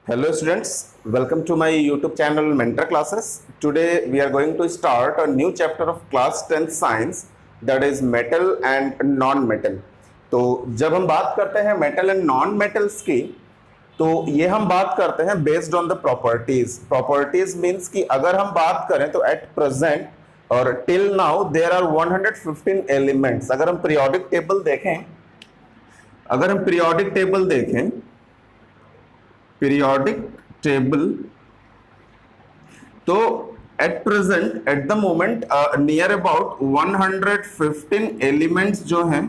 Hello students, welcome to my YouTube channel Mentor Classes. Today we are going to start a new chapter of class 10th science, that is metal and non-metal. तो जब हम बात करते हैं metal and non metals की, तो ये हम बात करते हैं based on the properties. Properties means कि अगर हम बात करें तो एट प्रेजेंट और till now there are 115 elements. अगर हम पीरियोडिक टेबल देखें, पीरियोडिक टेबल, तो at present at the moment near about 115 elements जो हैं,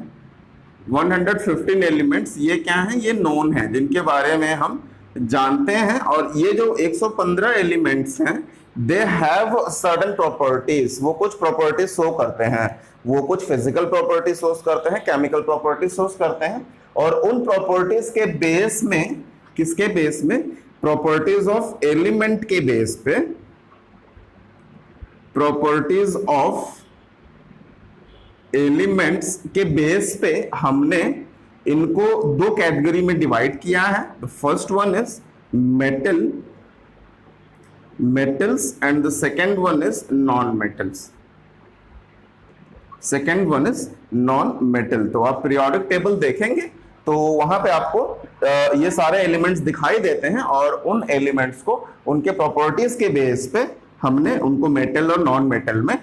115 एलिमेंट्स ये क्या हैं? ये नोन हैं, जिनके बारे में हम जानते हैं. और ये जो 115 एलिमेंट्स हैं, दे हैव सर्टेन प्रॉपर्टीज. वो कुछ प्रॉपर्टीज शो करते हैं, वो कुछ फिजिकल प्रॉपर्टीज शो करते हैं, केमिकल प्रॉपर्टीज शो करते हैं. और उन प्रॉपर्टीज के बेस में, किसके बेस में? प्रॉपर्टीज ऑफ एलिमेंट के बेस पे, प्रॉपर्टीज ऑफ एलिमेंट्स के बेस पे हमने इनको दो कैटेगरी में डिवाइड किया है. The first one is metals and the second one is non metals. Second one is non metal. तो आप पीरियोडिक टेबल देखेंगे तो वहां पे आपको ये सारे एलिमेंट्स दिखाई देते हैं, और उन एलिमेंट्स को उनके प्रॉपर्टीज के बेस पे हमने उनको मेटल और नॉन मेटल में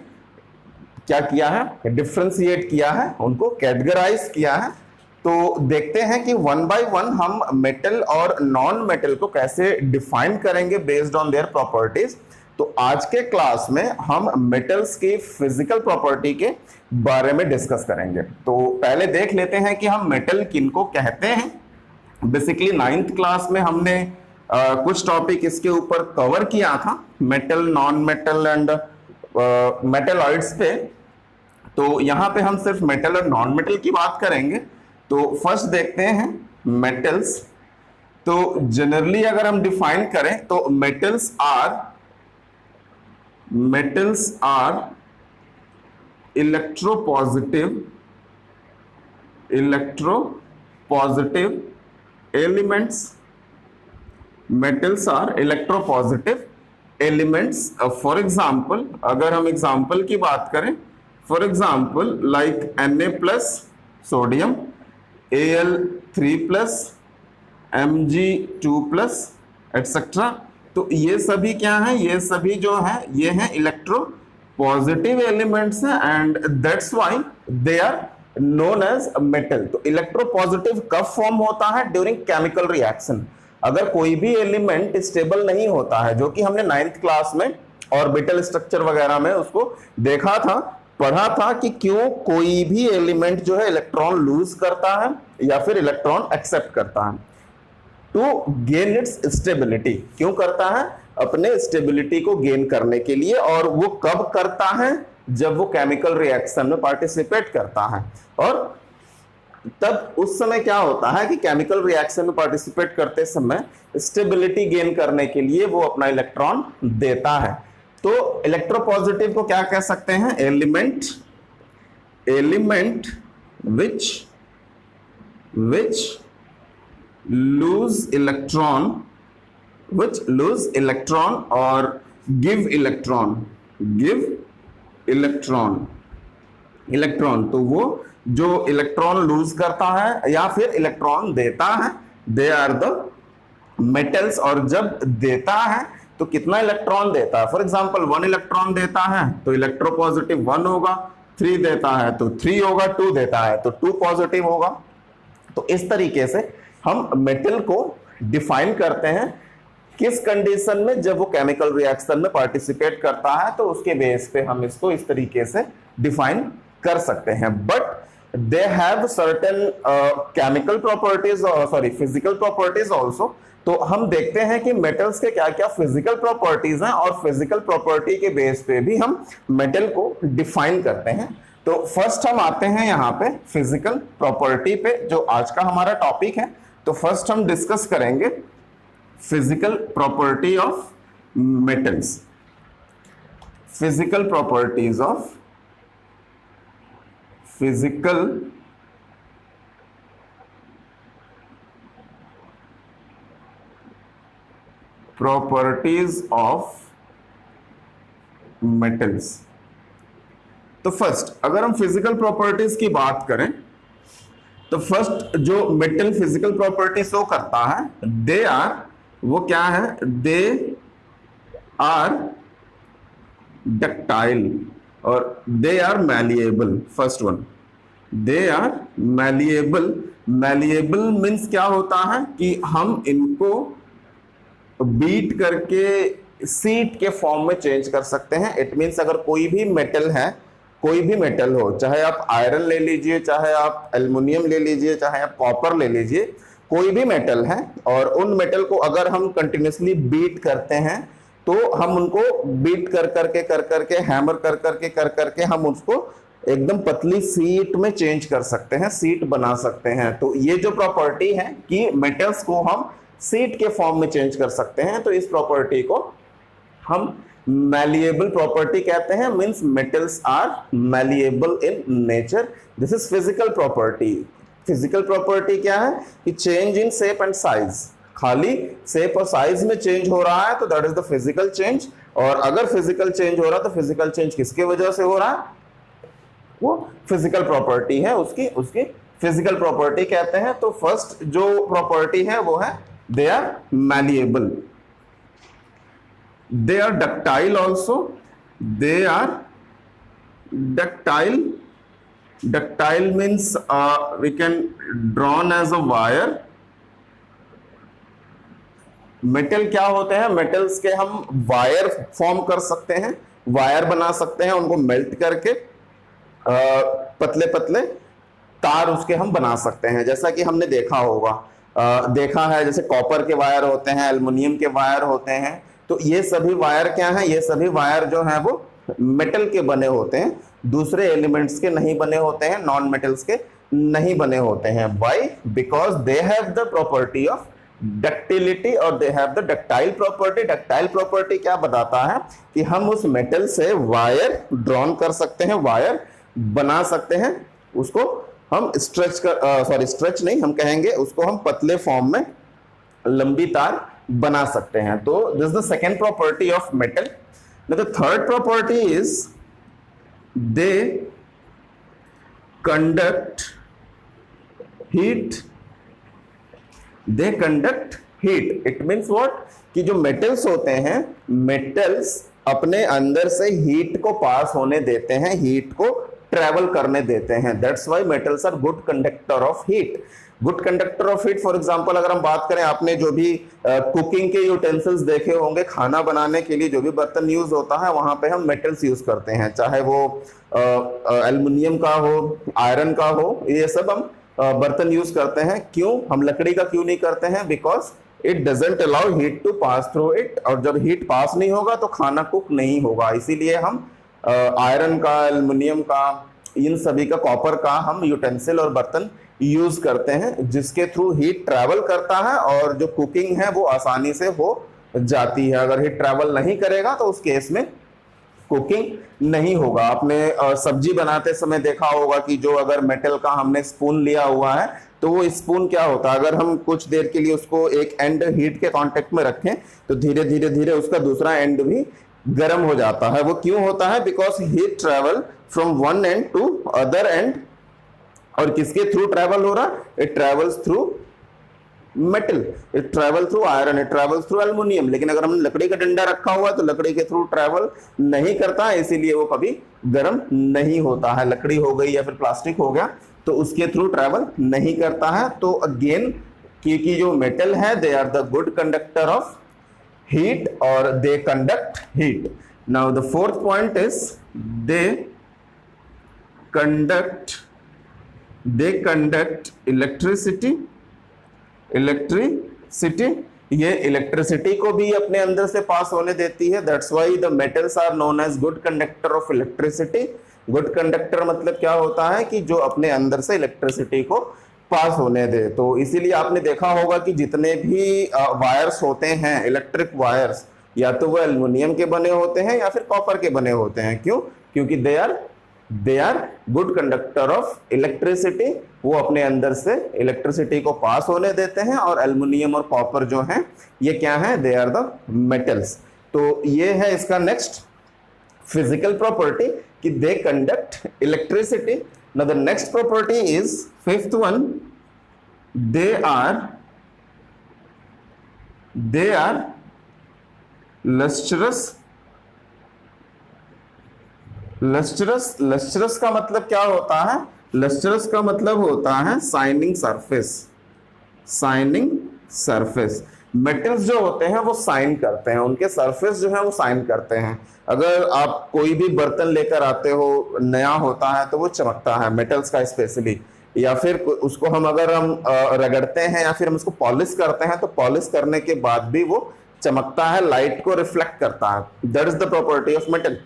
क्या किया है? डिफ्रेंशिएट किया है, उनको कैटेगराइज किया है. तो देखते हैं कि वन बाय वन हम मेटल और नॉन मेटल को कैसे डिफाइन करेंगे बेस्ड ऑन देयर प्रॉपर्टीज. तो आज के क्लास में हम मेटल्स की फिजिकल प्रॉपर्टी के बारे में डिस्कस करेंगे. तो पहले देख लेते हैं कि हम मेटल किनको कहते हैं. बेसिकली 9th क्लास में हमने कुछ टॉपिक इसके ऊपर कवर किया था, metal, non metal and metalloids पे. तो यहां पे हम सिर्फ मेटल और नॉन मेटल की बात करेंगे. तो फर्स्ट देखते हैं मेटल्स. तो जनरली अगर हम डिफाइन करें तो metals are electropositive elements. Metals are electropositive elements. For example, अगर हम एग्जाम्पल की बात करें, for example like Na plus sodium, Al3 plus, Mg2 plus etcetera. तो ये सभी क्या है? ये सभी जो है ये हैं इलेक्ट्रो पॉजिटिव एलिमेंट्स हैं, and that's why they are known as metal. तो इलेक्ट्रो पॉजिटिव कब फॉर्म होता है? During chemical reaction. अगर कोई भी एलिमेंट स्टेबल नहीं होता है, जो कि हमने 9th क्लास में ऑर्बिटल स्ट्रक्चर वगैरह में उसको देखा था, पढ़ा था कि क्यों कोई भी एलिमेंट जो है इलेक्ट्रॉन लूज करता है या फिर इलेक्ट्रॉन एक्सेप्ट करता है. To gain its stability. क्यों करता है? अपने स्टेबिलिटी को गेन करने के लिए. और वो कब करता है? जब वो केमिकल रिएक्शन में पार्टिसिपेट करता है. और तब उस समय क्या होता है कि केमिकल रिएक्शन में पार्टिसिपेट करते समय स्टेबिलिटी गेन करने के लिए वो अपना इलेक्ट्रॉन देता है. तो इलेक्ट्रोपॉजिटिव को क्या कह सकते हैं? Element which lose electron or give electron. तो वो जो इलेक्ट्रॉन लूज करता है या फिर इलेक्ट्रॉन देता है, दे आर द मेटल्स. और जब देता है तो कितना इलेक्ट्रॉन देता है? फॉर एग्जांपल 1 इलेक्ट्रॉन देता है तो इलेक्ट्रोपॉजिटिव 1 होगा, 3 देता है तो 3 होगा, 2 देता है तो 2 पॉजिटिव होगा. तो इस तरीके से हम मेटल को डिफाइन करते हैं. किस कंडीशन में? जब वो केमिकल रिएक्शन में पार्टिसिपेट करता है, तो उसके बेस पे हम इसको इस तरीके से डिफाइन कर सकते हैं. But they have certain chemical properties, physical properties also. तो हम देखते हैं कि मेटल्स के क्या क्या फिजिकल प्रॉपर्टीज हैं, और फिजिकल प्रॉपर्टी के बेस पे भी हम मेटल को डिफाइन करते हैं. तो फर्स्ट हम आते हैं यहाँ पे फिजिकल प्रॉपर्टी पे, जो आज का हमारा टॉपिक है. तो फर्स्ट हम डिस्कस करेंगे physical property of metals. Physical properties of properties of metals. तो फर्स्ट अगर हम फिजिकल प्रॉपर्टीज की बात करें तो फर्स्ट जो मेटल फिजिकल प्रॉपर्टी शो करता है, दे आर, वो क्या है, दे आर डक्टाइल और they are malleable. First one, they are malleable. Malleable means क्या होता है कि हम इनको बीट करके सीट के फॉर्म में चेंज कर सकते हैं। इट मीन्स अगर कोई भी मेटल है, कोई भी मेटल हो, चाहे आप आयरन ले लीजिए, चाहे आप एल्युमिनियम ले लीजिए, चाहे आप कॉपर ले लीजिए, कोई भी मेटल है, और उन मेटल को अगर हम कंटिन्यूसली बीट करते हैं तो हम उनको बीट कर करके हैमर कर करके हम उसको एकदम पतली सीट में चेंज कर सकते हैं, सीट बना सकते हैं। तो ये जो प्रॉपर्टी है कि मेटल्स को हम सीट के फॉर्म में चेंज कर सकते हैं, तो इस प्रॉपर्टी को हम मैलिएबल प्रॉपर्टी कहते हैं। Means metals are malleable in nature. This is physical property. Physical property क्या है कि change in shape and size, खाली शेप और साइज में चेंज हो रहा है तो that is the physical change. और अगर फिजिकल चेंज हो रहा है तो फिजिकल चेंज किसके वजह से हो रहा है, वो फिजिकल प्रॉपर्टी है, उसकी फिजिकल प्रॉपर्टी कहते हैं। तो फर्स्ट जो प्रॉपर्टी है वो है they are malleable. They are ductile also. They are ductile. Ductile means we can drawn as a wire. Metal क्या होते हैं, मेटल्स के हम वायर फॉर्म कर सकते हैं, वायर बना सकते हैं, उनको मेल्ट करके पतले पतले तार उसके हम बना सकते हैं। जैसा कि हमने देखा होगा, देखा है, जैसे कॉपर के वायर होते हैं, एल्युमिनियम के वायर होते हैं। तो ये सभी वायर क्या हैं, ये सभी वायर जो हैं वो मेटल के बने होते हैं, दूसरे एलिमेंट्स के नहीं बने होते हैं, नॉन मेटल्स के नहीं बने होते हैं। Why? Because they have the property of ductility और they have the ductile property. Ductile property क्या बताता है कि हम उस मेटल से वायर ड्रॉन कर सकते हैं, वायर बना सकते हैं, उसको हम स्ट्रेच नहीं, हम कहेंगे उसको हम पतले फॉर्म में लंबी तार बना सकते हैं। तो this is the second property of metal. The third property is they conduct heat. They conduct heat, it means what, कि जो मेटल्स होते हैं, मेटल्स अपने अंदर से हीट को पास होने देते हैं, हीट को ट्रेवल करने देते हैं। That's why metals are good conductor of heat. Good conductor of heat, for example अगर हम बात करें, आपने जो भी कुकिंग के यूटेंसिल्स देखे होंगे, खाना बनाने के लिए जो भी बर्तन यूज होता है वहां पे हम मेटल्स यूज करते हैं, चाहे वो एल्युमिनियम का हो, आयरन का हो, ये सब हम बर्तन यूज करते हैं। क्यों हम लकड़ी का क्यों नहीं करते हैं? Because it doesn't allow heat to pass through it, और जब हीट पास नहीं होगा तो खाना कुक नहीं होगा। इसीलिए हम आयरन का, एल्युमिनियम का, इन सभी का, कॉपर का हम यूटेंसिल और बर्तन यूज करते हैं, जिसके थ्रू हीट ट्रैवल करता है और जो कुकिंग है वो आसानी से हो जाती है। अगर हीट ट्रैवल नहीं करेगा तो उस केस में कुकिंग नहीं होगा। आपने सब्जी बनाते समय देखा होगा कि जो अगर मेटल का हमने स्पून लिया हुआ है तो वो स्पून क्या होता है, अगर हम कुछ देर के लिए उसको एक एंड हीट के कांटेक्ट में रखें तो धीरे धीरे धीरे उसका दूसरा एंड भी गर्म हो जाता है। वो क्यों होता है? Because heat travel from one end to other end. और किसके थ्रू ट्रेवल हो रहा? It travels through metal, it travel through iron, it travels through aluminium. लेकिन अगर हमने लकड़ी का डंडा रखा हुआ तो लकड़ी के थ्रू ट्रेवल नहीं करता है, इसीलिए वो कभी गर्म नहीं होता है। लकड़ी हो गई या फिर प्लास्टिक हो गया तो उसके थ्रू ट्रेवल नहीं करता है। तो अगेन क्योंकि जो मेटल है they are the good conductor of heat और they conduct heat. Now the fourth point is they conduct electricity. Electricity, ये इलेक्ट्रिसिटी को भी अपने अंदर से पास होने देती है। That's why the metals are known as good conductor of electricity. Good conductor मतलब क्या होता है कि जो अपने अंदर से इलेक्ट्रिसिटी को पास होने दे। तो इसीलिए आपने देखा होगा कि जितने भी वायर्स होते हैं, इलेक्ट्रिक वायर्स, या तो वो एल्युमिनियम के बने होते हैं या फिर कॉपर के बने होते हैं। क्यों? क्योंकि they are they are good conductor of electricity, वो अपने अंदर से इलेक्ट्रिसिटी को पास होने देते हैं। और एल्युमिनियम और कॉपर जो हैं ये क्या है, दे आर द मेटल्स। तो ये है इसका नेक्स्ट फिजिकल प्रॉपर्टी कि they conduct electricity. Now the next property is fifth one, they are lustrous. Lustrous का मतलब क्या होता है, लस्ट्रस का मतलब होता है shining surface. Shining surface, metals जो होते हैं वो शाइन करते हैं, उनके सरफेस जो है वो शाइन करते हैं। अगर आप कोई भी बर्तन लेकर आते हो, नया होता है तो वो चमकता है, मेटल्स का स्पेशली। या फिर उसको हम अगर हम रगड़ते हैं या फिर हम उसको पॉलिश करते हैं तो पॉलिश करने के बाद भी वो चमकता है, लाइट को रिफ्लेक्ट करता है। That is the property of metal,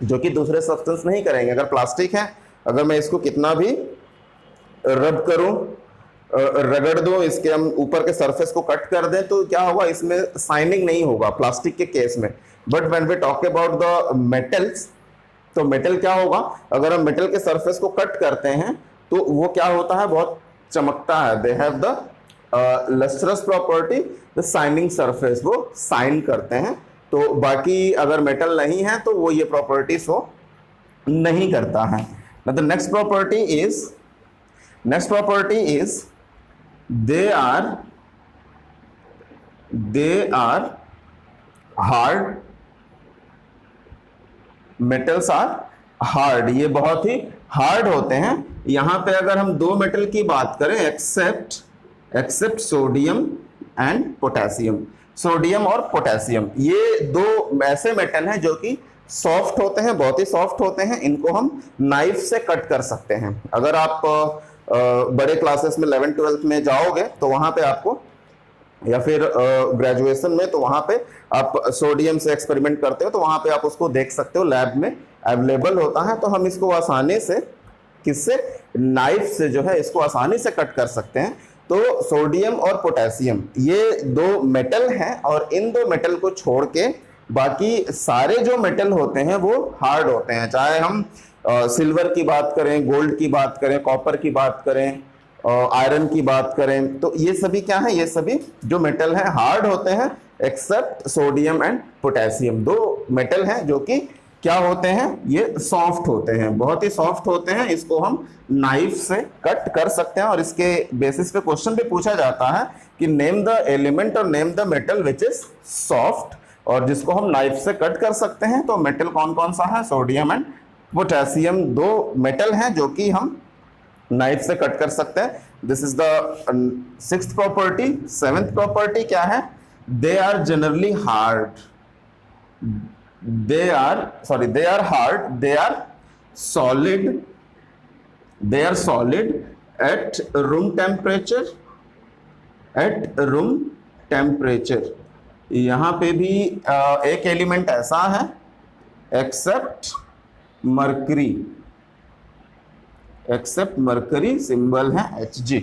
जो कि दूसरे सब्सटेंस नहीं करेंगे। अगर प्लास्टिक है, अगर मैं इसको कितना भी रब करूं, रगड़ दूं, इसके हम ऊपर के सरफेस को कट कर दें तो क्या होगा, इसमें शाइनिंग नहीं होगा प्लास्टिक के केस में। But when we talk about the metals, तो मेटल क्या होगा, अगर हम मेटल के सरफेस को कट करते हैं तो वो क्या होता है, बहुत चमकता है। They have the lustrous property, the shining surface, वो शाइन करते हैं। तो बाकी अगर मेटल नहीं है तो वो ये प्रॉपर्टी शो नहीं करता है। The next property is they are hard. Metals are hard, ये बहुत ही हार्ड होते हैं। यहां पे अगर हम दो मेटल की बात करें, except sodium and potassium, sodium और पोटेशियम, ये दो ऐसे मेटल हैं जो कि सॉफ्ट होते हैं, बहुत ही सॉफ्ट होते हैं। इनको हम नाइफ से कट कर सकते हैं। अगर आप बड़े क्लासेस में 11th-12th में जाओगे तो वहां पे आपको, या फिर ग्रेजुएशन में, तो वहां पे आप सोडियम से एक्सपेरिमेंट करते हो तो वहां पे आप उसको देख सकते हो, लैब में अवेलेबल होता है। तो हम इसको आसानी से, किससे, नाइफ से जो है इसको आसानी से कट कर सकते हैं। तो सोडियम और पोटेशियम ये दो मेटल हैं, और इन दो मेटल को छोड़ के बाकी सारे जो मेटल होते हैं वो हार्ड होते हैं। चाहे हम सिल्वर की बात करें, गोल्ड की बात करें, कॉपर की बात करें, आयरन की बात करें, तो ये सभी क्या है, ये सभी जो मेटल हैं हार्ड होते हैं, एक्सेप्ट सोडियम एंड पोटेशियम। दो मेटल हैं जो कि क्या होते हैं, ये सॉफ्ट होते हैं, बहुत ही सॉफ्ट होते हैं। इसको हम नाइफ से कट कर सकते हैं। और इसके बेसिस पे क्वेश्चन भी पूछा जाता है कि नेम द एलिमेंट और name the metal which is soft, और जिसको हम नाइफ से कट कर सकते हैं। तो मेटल कौन कौन सा है, सोडियम एंड पोटेशियम, दो मेटल हैं जो कि हम नाइफ से कट कर सकते हैं। This is the sixth property. Seventh property क्या है, they are generally hard, they are hard, they are solid at room temperature। यहां पे भी एक एलिमेंट ऐसा है, एक्सेप्ट मरकरी, सिंबल है Hg।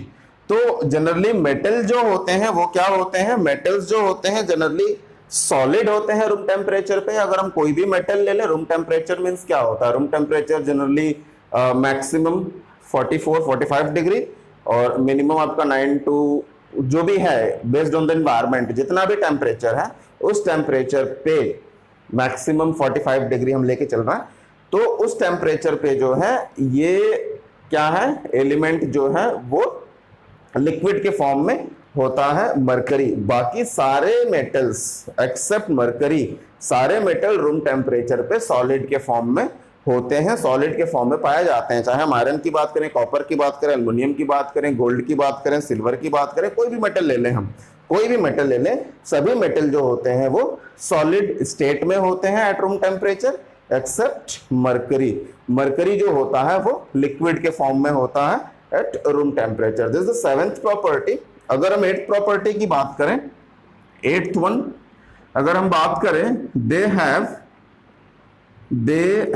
तो जनरली मेटल जो होते हैं वो क्या होते हैं, मेटल्स जो होते हैं जनरली सॉलिड होते हैं रूम टेम्परेचर पे। अगर हम कोई भी मेटल ले लें, रूम टेम्परेचर मींस क्या होता है, room temperature generally maximum 44-45 degree और मिनिमम आपका 9 टू जो भी है, बेस्ड ऑन द एनवायरनमेंट, जितना भी टेम्परेचर है उस टेम्परेचर पे मैक्सिमम 45 डिग्री हम लेके चल रहे हैं। तो उस टेम्परेचर पे जो है ये क्या है, एलिमेंट जो है वो लिक्विड के फॉर्म में होता है, मरकरी। बाकी सारे मेटल्स एक्सेप्ट मरकरी, सारे मेटल रूम टेम्परेचर पे सॉलिड के फॉर्म में होते हैं, सॉलिड के फॉर्म में पाए जाते हैं। चाहे हम आयरन की बात करें, कॉपर की बात करें, एल्युमिनियम की बात करें, गोल्ड की बात करें, सिल्वर की बात करें, कोई भी मेटल ले लें, हम कोई भी मेटल ले लें, सभी मेटल जो होते हैं वो सॉलिड स्टेट में होते हैं at room temperature, except mercury. Mercury जो होता है वो लिक्विड के फॉर्म में होता है eight room temperature. This is the seventh property. अगर हम एट्थ प्रॉपर्टी की बात करें, एट्थ वन अगर हम बात करें, दे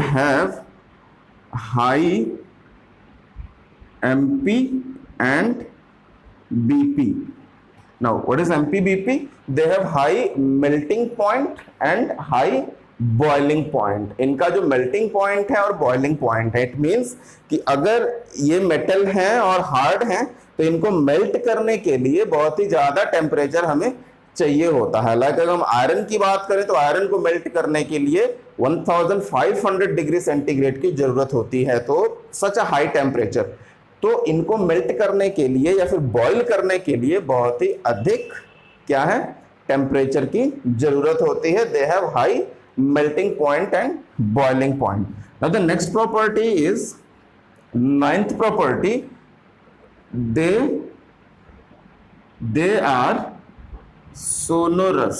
have high MP and BP. Now what is MP BP? They have high melting point and high boiling point. इनका जो मेल्टिंग पॉइंट है और बॉइलिंग पॉइंट है, इट मींस कि अगर ये मेटल हैं और हार्ड हैं तो इनको मेल्ट करने के लिए बहुत ही ज्यादा टेम्परेचर हमें चाहिए होता है। लाइक अगर हम आयरन की बात करें तो आयरन को मेल्ट करने के लिए 1500 डिग्री सेंटीग्रेड की जरूरत होती है, तो सच अ हाई टेम्परेचर। तो इनको मेल्ट करने के लिए या फिर बॉईल करने के लिए बहुत ही अधिक क्या है, टेम्परेचर की जरूरत होती है। They have high melting point and boiling point. Now the next property is, ninth property, they are sonorous.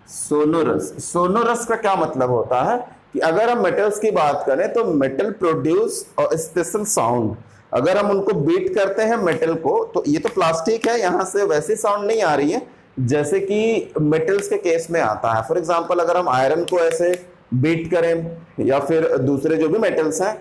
Sonorous का क्या मतलब होता है कि अगर हम मेटल्स की बात करें तो मेटल प्रोड्यूस स्पेशल साउंड। अगर हम उनको बीट करते हैं मेटल को, तो ये तो प्लास्टिक है, यहां से वैसी साउंड नहीं आ रही है जैसे कि मेटल्स के केस में आता है। फॉर एग्जांपल अगर हम आयरन को ऐसे बीट करें या फिर दूसरे जो भी मेटल्स हैं,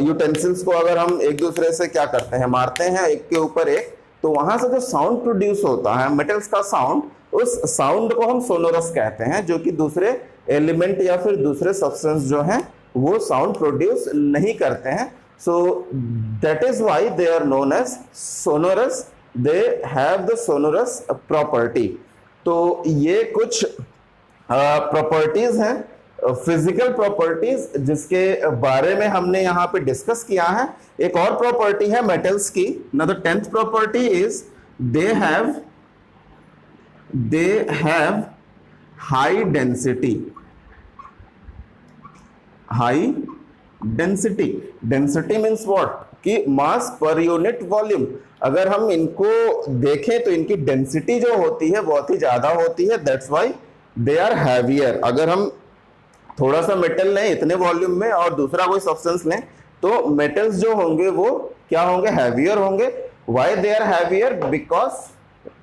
यूटेंसिल्स को अगर हम एक दूसरे से क्या करते हैं, मारते हैं एक के ऊपर एक, तो वहां से जो साउंड प्रोड्यूस होता है मेटल्स का साउंड, उस साउंड को हम सोनोरस कहते हैं, जो कि दूसरे एलिमेंट या फिर दूसरे सब्सटेंस जो हैं वो साउंड प्रोड्यूस नहीं करते हैं। So that is why they are known as sonorous, they have the sonorous property. तो ये कुछ प्रॉपर्टीज हैं, फिजिकल प्रॉपर्टीज, जिसके बारे में हमने यहाँ पे डिस्कस किया है। एक और प्रॉपर्टी है मेटल्स की। Now the 10th property is they have high density. High density, density means what, कि मास पर यूनिट वॉल्यूम। अगर हम इनको देखें तो इनकी डेंसिटी जो होती है बहुत ही ज्यादा होती है, that's why they are heavier. अगर हम थोड़ा सा मेटल लें इतने वॉल्यूम में और दूसरा कोई सब्सटेंस लें, तो मेटल्स जो होंगे वो क्या होंगे, हैवियर होंगे। Why they are heavier, because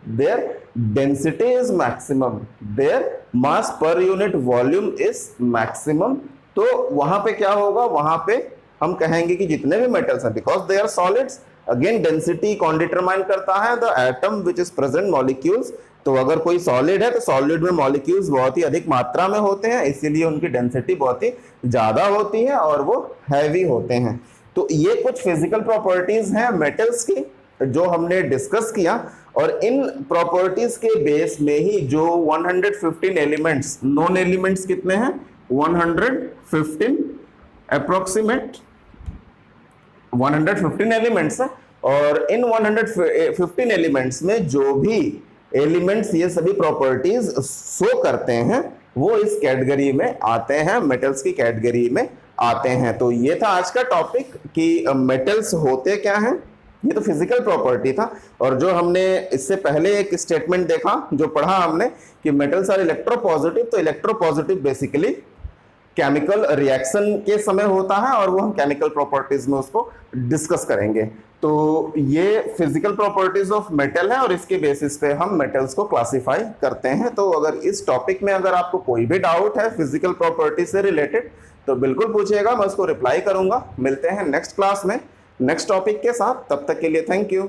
their density is maximum, their mass per unit volume is maximum. तो वहां पे क्या होगा, वहां पे हम कहेंगे कि जितने भी मेटल्स हैं, because they are solids, again density कौन डिटरमाइन करता है, the atom which is present molecules. तो अगर कोई सॉलिड है तो सॉलिड में मॉलिक्यूल्स बहुत ही अधिक मात्रा में होते हैं, इसीलिए उनकी डेंसिटी बहुत ही ज्यादा होती है और वो हैवी होते हैं। तो ये कुछ फिजिकल प्रॉपर्टीज हैं मेटल्स की जो हमने डिस्कस किया, और इन प्रॉपर्टीज के बेस में ही जो 115 एलिमेंट्स, नॉन एलिमेंट्स कितने हैं, 115 अप्रोक्सीमेट 115 एलिमेंट्स हैं, और इन 115 एलिमेंट्स में जो भी एलिमेंट्स ये सभी प्रॉपर्टीज शो करते हैं वो इस कैटेगरी में आते हैं, मेटल्स की कैटेगरी में आते हैं। तो ये था आज का टॉपिक कि मेटल्स होते क्या हैं। ये तो फिजिकल प्रॉपर्टी था, और जो हमने इससे पहले एक स्टेटमेंट देखा, जो पढ़ा हमने कि मेटल्स आर इलेक्ट्रोपॉजिटिव, तो इलेक्ट्रोपॉजिटिव बेसिकली केमिकल रिएक्शन के समय होता है, और वो हम केमिकल प्रॉपर्टीज में उसको डिस्कस करेंगे। तो ये फिजिकल प्रॉपर्टीज ऑफ मेटल है, और इसके बेसिस पे हम मेटल्स को क्लासिफाई करते हैं। तो अगर इस टॉपिक में अगर आपको कोई भी डाउट है फिजिकल प्रॉपर्टी से रिलेटेड, तो बिल्कुल पूछिएगा, मैं उसको रिप्लाई करूंगा। मिलते हैं नेक्स्ट क्लास में नेक्स्ट टॉपिक के साथ, तब तक के लिए थैंक यू।